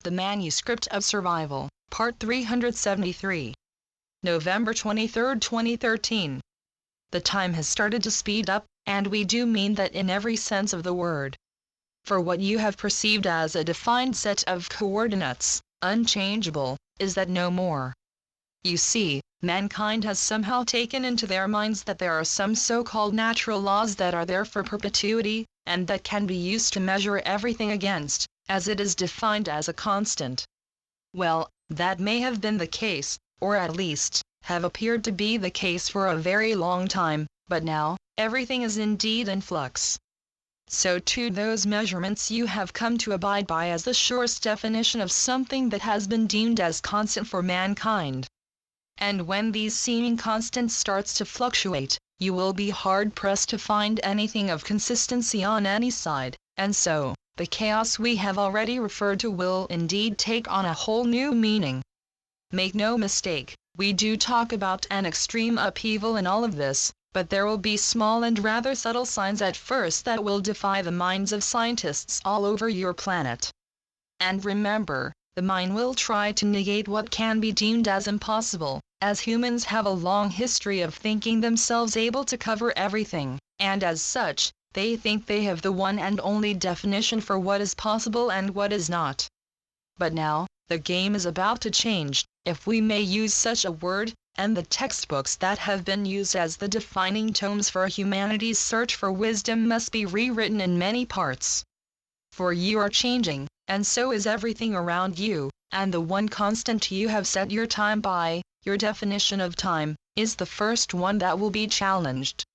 The Manuscript of Survival, Part 373. November 23, 2013. The time has started to speed up, and we do mean that in every sense of the word. For what you have perceived as a defined set of coordinates, unchangeable, is that no more. You see, mankind has somehow taken into their minds that there are some so-called natural laws that are there for perpetuity, and that can be used to measure everything against, as it is defined as a constant. Well, that may have been the case, or at least, have appeared to be the case for a very long time, but now, everything is indeed in flux. So too those measurements you have come to abide by as the surest definition of something that has been deemed as constant for mankind. And when these seeming constants starts to fluctuate, you will be hard-pressed to find anything of consistency on any side, and so, the chaos we have already referred to will indeed take on a whole new meaning. Make no mistake, we do talk about an extreme upheaval in all of this, but there will be small and rather subtle signs at first that will defy the minds of scientists all over your planet. And remember, the mind will try to negate what can be deemed as impossible, as humans have a long history of thinking themselves able to cover everything, and as such, they think they have the one and only definition for what is possible and what is not. But now, the game is about to change, if we may use such a word, and the textbooks that have been used as the defining tomes for humanity's search for wisdom must be rewritten in many parts. For you are changing, and so is everything around you, and the one constant you have set your time by, your definition of time, is the first one that will be challenged.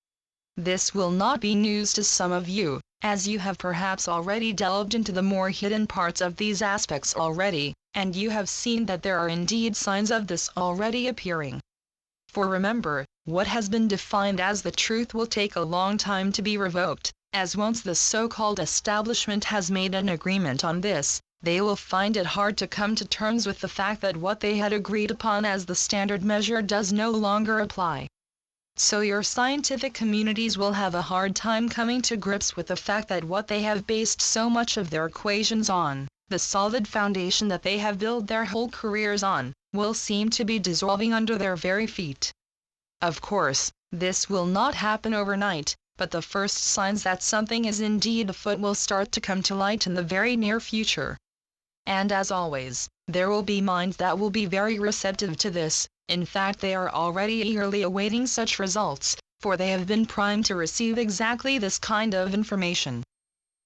This will not be news to some of you, as you have perhaps already delved into the more hidden parts of these aspects already, and you have seen that there are indeed signs of this already appearing. For remember, what has been defined as the truth will take a long time to be revoked, as once the so-called establishment has made an agreement on this, they will find it hard to come to terms with the fact that what they had agreed upon as the standard measure does no longer apply. So your scientific communities will have a hard time coming to grips with the fact that what they have based so much of their equations on, the solid foundation that they have built their whole careers on, will seem to be dissolving under their very feet. Of course, this will not happen overnight, but the first signs that something is indeed afoot will start to come to light in the very near future. And as always, there will be minds that will be very receptive to this. In fact, they are already eagerly awaiting such results, for they have been primed to receive exactly this kind of information.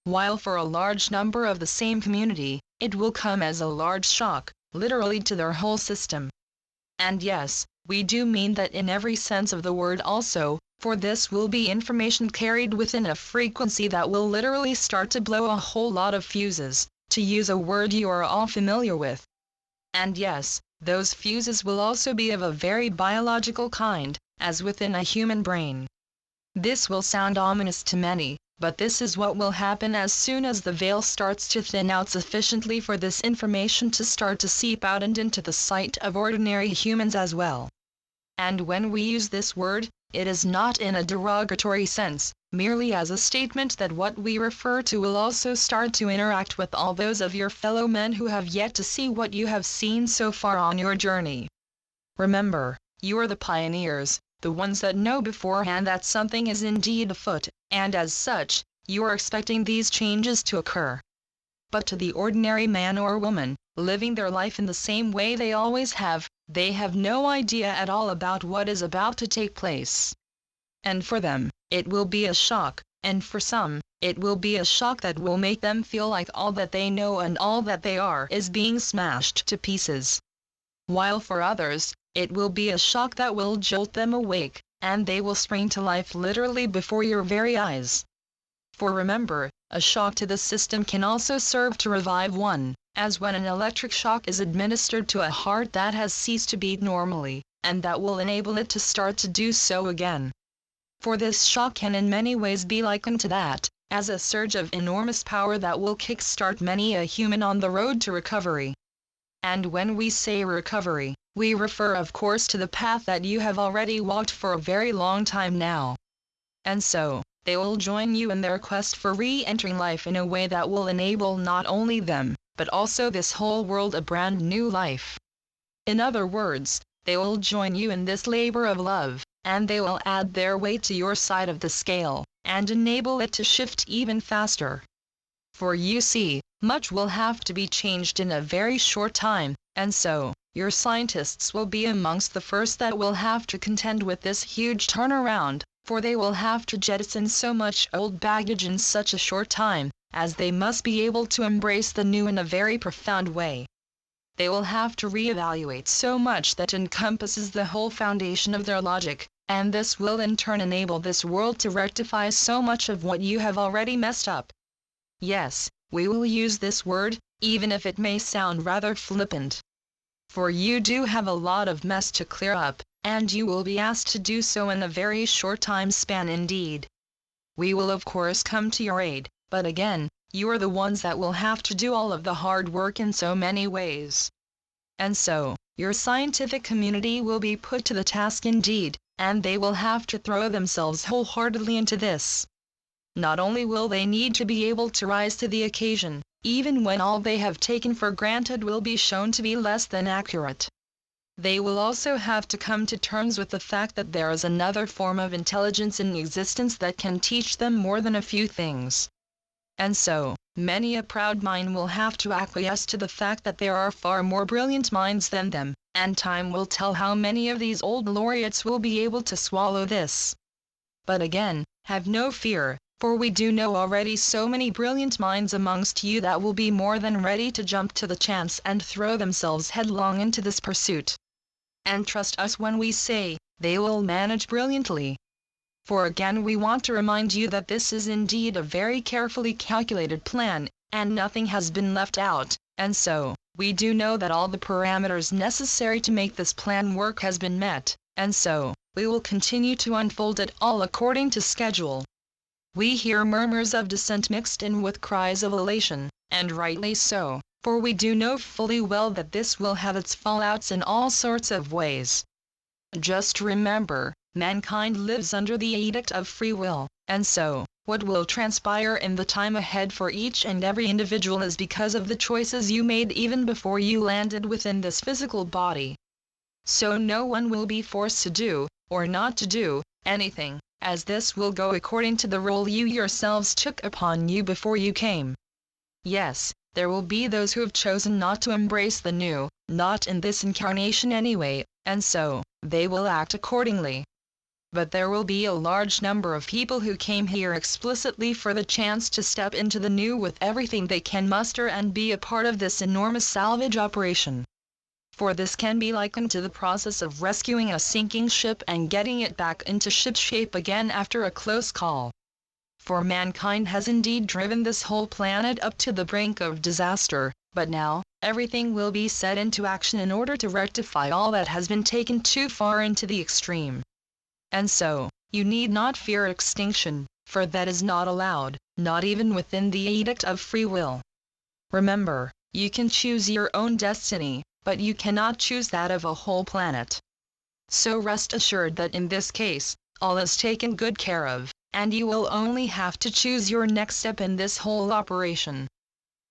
While for a large number of the same community, it will come as a large shock, literally to their whole system. And yes, we do mean that in every sense of the word also, for this will be information carried within a frequency that will literally start to blow a whole lot of fuses, to use a word you are all familiar with. And yes, those fuses will also be of a very biological kind, as within a human brain. This will sound ominous to many, but this is what will happen as soon as the veil starts to thin out sufficiently for this information to start to seep out and into the sight of ordinary humans as well. And when we use this word, it is not in a derogatory sense, merely as a statement that what we refer to will also start to interact with all those of your fellow men who have yet to see what you have seen so far on your journey. Remember, you are the pioneers, the ones that know beforehand that something is indeed afoot, and as such, you are expecting these changes to occur. But to the ordinary man or woman, living their life in the same way they always have, they have no idea at all about what is about to take place. And for them, it will be a shock, and for some, it will be a shock that will make them feel like all that they know and all that they are is being smashed to pieces. While for others, it will be a shock that will jolt them awake, and they will spring to life literally before your very eyes. For remember, a shock to the system can also serve to revive one, as when an electric shock is administered to a heart that has ceased to beat normally, and that will enable it to start to do so again. For this shock can in many ways be likened to that, as a surge of enormous power that will kick-start many a human on the road to recovery. And when we say recovery, we refer of course to the path that you have already walked for a very long time now. And so, they will join you in their quest for re-entering life in a way that will enable not only them, but also this whole world a brand new life. In other words, they will join you in this labor of love, and they will add their weight to your side of the scale, and enable it to shift even faster. For you see, much will have to be changed in a very short time, and so, your scientists will be amongst the first that will have to contend with this huge turnaround, for they will have to jettison so much old baggage in such a short time, as they must be able to embrace the new in a very profound way. They will have to reevaluate so much that encompasses the whole foundation of their logic, and this will in turn enable this world to rectify so much of what you have already messed up. Yes, we will use this word, even if it may sound rather flippant. For you do have a lot of mess to clear up, and you will be asked to do so in a very short time span indeed. We will of course come to your aid, but again, you are the ones that will have to do all of the hard work in so many ways. And so, your scientific community will be put to the task indeed, and they will have to throw themselves wholeheartedly into this. Not only will they need to be able to rise to the occasion, even when all they have taken for granted will be shown to be less than accurate. They will also have to come to terms with the fact that there is another form of intelligence in existence that can teach them more than a few things. And so, many a proud mind will have to acquiesce to the fact that there are far more brilliant minds than them, and time will tell how many of these old laureates will be able to swallow this. But again, have no fear, for we do know already so many brilliant minds amongst you that will be more than ready to jump to the chance and throw themselves headlong into this pursuit. And trust us when we say, they will manage brilliantly. For again we want to remind you that this is indeed a very carefully calculated plan, and nothing has been left out, and so, we do know that all the parameters necessary to make this plan work has been met, and so, we will continue to unfold it all according to schedule. We hear murmurs of dissent mixed in with cries of elation, and rightly so, for we do know fully well that this will have its fallouts in all sorts of ways. Just remember, mankind lives under the edict of free will, and so, what will transpire in the time ahead for each and every individual is because of the choices you made even before you landed within this physical body. So no one will be forced to do, or not to do, anything, as this will go according to the role you yourselves took upon you before you came. Yes, there will be those who have chosen not to embrace the new, not in this incarnation anyway, and so, they will act accordingly. But there will be a large number of people who came here explicitly for the chance to step into the new with everything they can muster and be a part of this enormous salvage operation. For this can be likened to the process of rescuing a sinking ship and getting it back into shipshape again after a close call. For mankind has indeed driven this whole planet up to the brink of disaster, but now, everything will be set into action in order to rectify all that has been taken too far into the extreme. And so, you need not fear extinction, for that is not allowed, not even within the edict of free will. Remember, you can choose your own destiny, but you cannot choose that of a whole planet. So rest assured that in this case, all is taken good care of, and you will only have to choose your next step in this whole operation.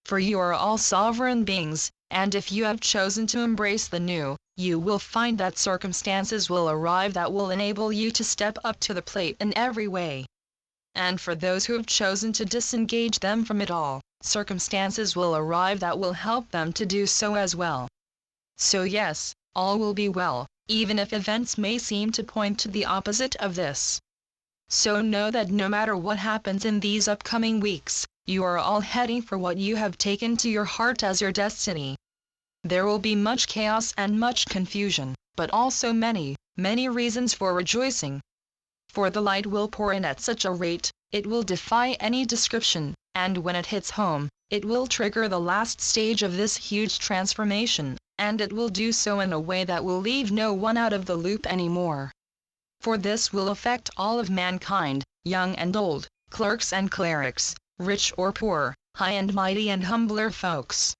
For you are all sovereign beings, and if you have chosen to embrace the new, you will find that circumstances will arrive that will enable you to step up to the plate in every way. And for those who have chosen to disengage them from it all, circumstances will arrive that will help them to do so as well. So yes, all will be well, even if events may seem to point to the opposite of this. So know that no matter what happens in these upcoming weeks, you are all heading for what you have taken to your heart as your destiny. There will be much chaos and much confusion, but also many, many reasons for rejoicing. For the light will pour in at such a rate, it will defy any description, and when it hits home, it will trigger the last stage of this huge transformation, and it will do so in a way that will leave no one out of the loop anymore. For this will affect all of mankind, young and old, clerks and clerics, rich or poor, high and mighty and humbler folks.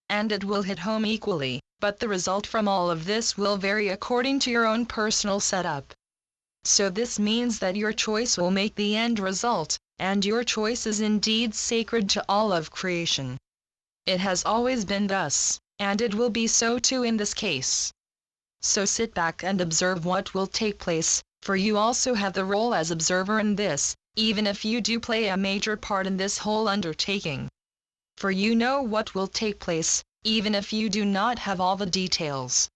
And it will hit home equally, but the result from all of this will vary according to your own personal setup. So this means that your choice will make the end result, and your choice is indeed sacred to all of creation. It has always been thus, and it will be so too in this case. So sit back and observe what will take place, for you also have the role as observer in this, even if you do play a major part in this whole undertaking. For you know what will take place, even if you do not have all the details.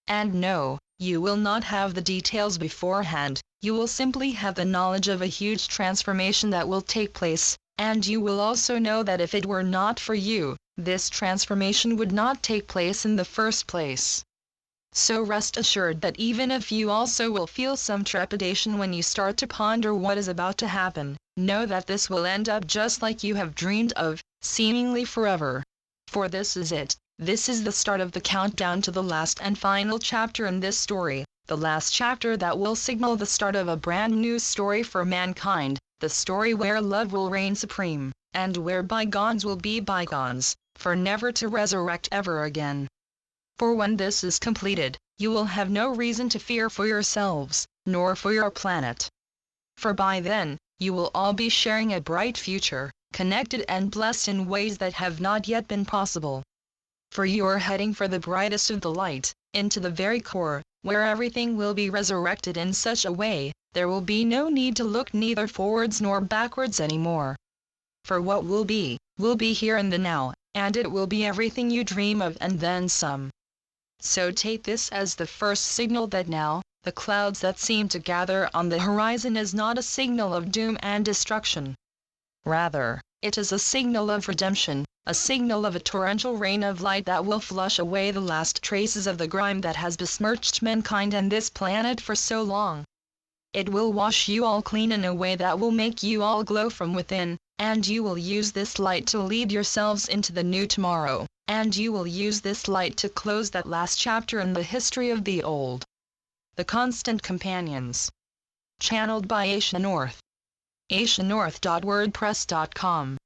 And no, you will not have the details beforehand, you will simply have the knowledge of a huge transformation that will take place, and you will also know that if it were not for you, this transformation would not take place in the first place. So rest assured that even if you also will feel some trepidation when you start to ponder what is about to happen, know that this will end up just like you have dreamed of, seemingly forever. For this is it, this is the start of the countdown to the last and final chapter in this story, the last chapter that will signal the start of a brand new story for mankind, the story where love will reign supreme, and where bygones will be bygones, for never to resurrect ever again. For when this is completed, you will have no reason to fear for yourselves, nor for your planet. For by then, you will all be sharing a bright future, connected and blessed in ways that have not yet been possible. For you are heading for the brightest of the light, into the very core, where everything will be resurrected in such a way, there will be no need to look neither forwards nor backwards anymore. For what will be here in the now, and it will be everything you dream of and then some. So take this as the first signal that now, the clouds that seem to gather on the horizon is not a signal of doom and destruction. Rather, it is a signal of redemption, a signal of a torrential rain of light that will flush away the last traces of the grime that has besmirched mankind and this planet for so long. It will wash you all clean in a way that will make you all glow from within, and you will use this light to lead yourselves into the new tomorrow, and you will use this light to close that last chapter in the history of the old. The Constant Companions. Channeled by Asia North. asianorth.wordpress.com